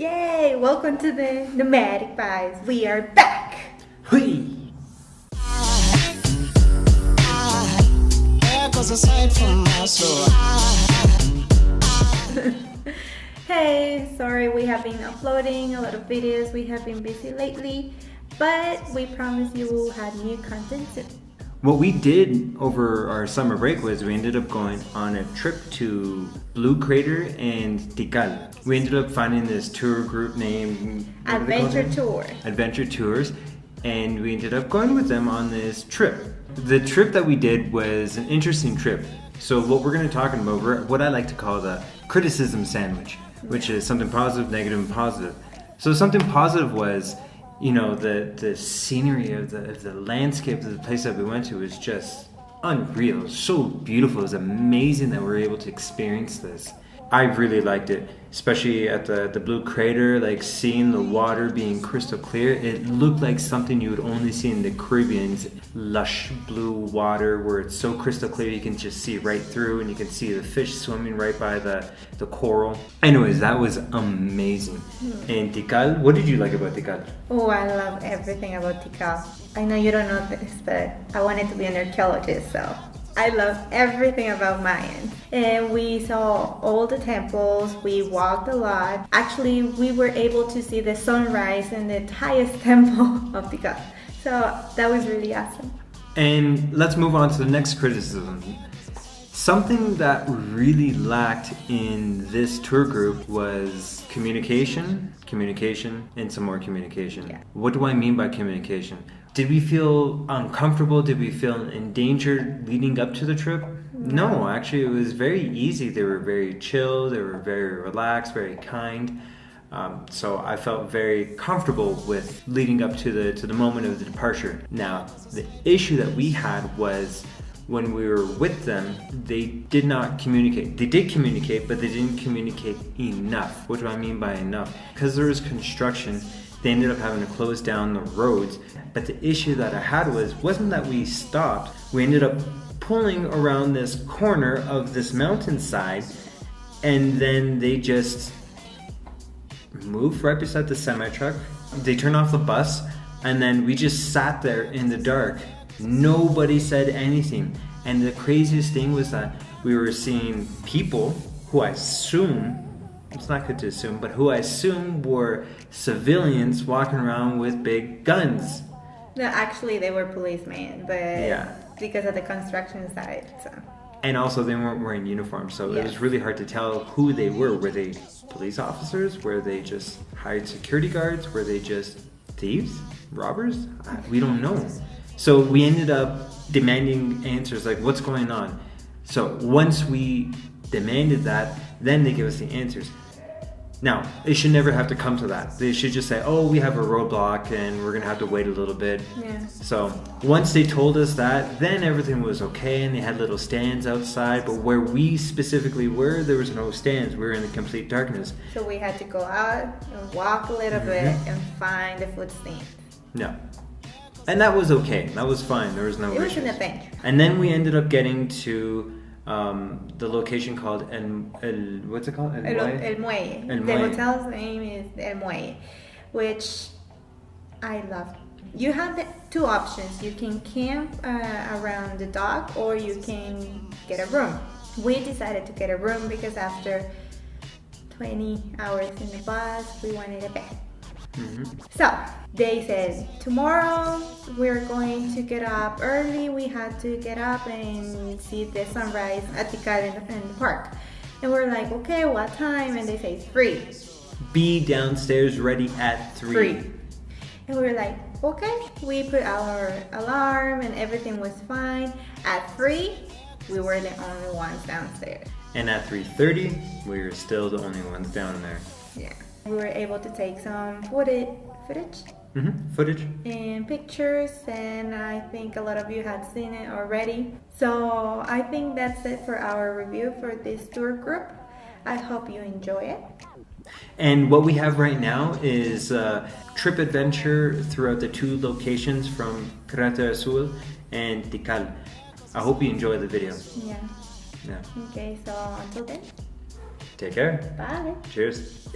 Yay! Welcome to the Nomadic Vibes. We are back! Hui! Hey, sorry we have been uploading a lot of videos. We have been busy lately, but we promise you will have new content soon. What we did over our summer break was we ended up going on a trip to Blue Crater and Tikal. We ended up finding this tour group named Adventure Tour. Adventure Tours, and we ended up going with them on this trip. The trip that we did was an interesting trip. So what we're going to talk about, what I like to call the criticism sandwich, which is something positive, negative, and positive. So something positive was, you know, the scenery of the landscape of the place that we went to was just unreal. It was so beautiful. It was amazing that we were able to experience this. I really liked it, especially at the Blue Crater, like seeing the water being crystal clear. It looked like something you would only see in the Caribbean's lush blue water where it's so crystal clear you can just see right through and you can see the fish swimming right by the coral. Anyways, that was amazing. And Tikal, what did you like about Tikal? Oh, I love everything about Tikal. I know you don't know this, but I wanted to be an archaeologist, so I love everything about Mayan. And we saw all the temples, we walked a lot. Actually, we were able to see the sunrise in the highest temple of Tikal. So that was really awesome. And let's move on to the next criticism. Something that really lacked in this tour group was communication, and some more communication. Yeah. What do I mean by communication? Did we feel uncomfortable? Did we feel endangered leading up to the trip? No, actually it was very easy. They were very chill, they were very relaxed, very kind. So I felt very comfortable with leading up to the moment of the departure. Now, the issue that we had was when we were with them, they did not communicate. They did communicate, but they didn't communicate enough. What do I mean by enough? Because there was construction, they ended up having to close down the roads. But the issue that I had wasn't that we stopped. We ended up pulling around this corner of this mountainside, and then they just moved right beside the semi-truck. They turned off the bus, and then we just sat there in the dark. Nobody said anything. And the craziest thing was that we were seeing people who I assume, it's not good to assume, but who I assume were civilians walking around with big guns. No, actually they were policemen, but Yeah. because of the construction site. So. And also they weren't wearing uniforms, so it was really hard to tell who they were. Were they police officers? Were they just hired security guards? Were they just thieves? Robbers? We don't know. So we ended up demanding answers like, what's going on? So once we demanded that, then they give us the answers. Now, it should never have to come to that. They should just say, oh, we have a roadblock and we're going to have to wait a little bit. Yeah. So once they told us that, then everything was okay and they had little stands outside. But where we specifically were, there was no stands. We were in the complete darkness. So we had to go out and walk a little bit and find the food stand. No. And that was okay. That was fine. There was no issues. It was an adventure. And then we ended up getting to the location called what's it called? El Muelle. El The Muelle. hotel's name is El Muelle, which I love. You have the two options. You can camp around the dock, or you can get a room. We decided to get a room because after 20 hours in the bus, we wanted a bed. So they said tomorrow we're going to get up early. We had to get up and see the sunrise at Tikal in the park. And we're like, okay, what time? And they say 3. Be downstairs ready at 3. And we were like, okay. We put our alarm and everything was fine. At 3, we were the only ones downstairs. And at 3:30, we were still the only ones down there. Yeah. We were able to take some footage Footage. and pictures, and I think a lot of you had seen it already. So I think that's it for our review for this tour group. I hope you enjoy it. And what we have right now is a trip adventure throughout the 2 locations from Cráter Azul and Tikal. I hope you enjoy the video. Yeah. Yeah. Okay, so until then, Take care. bye. Cheers.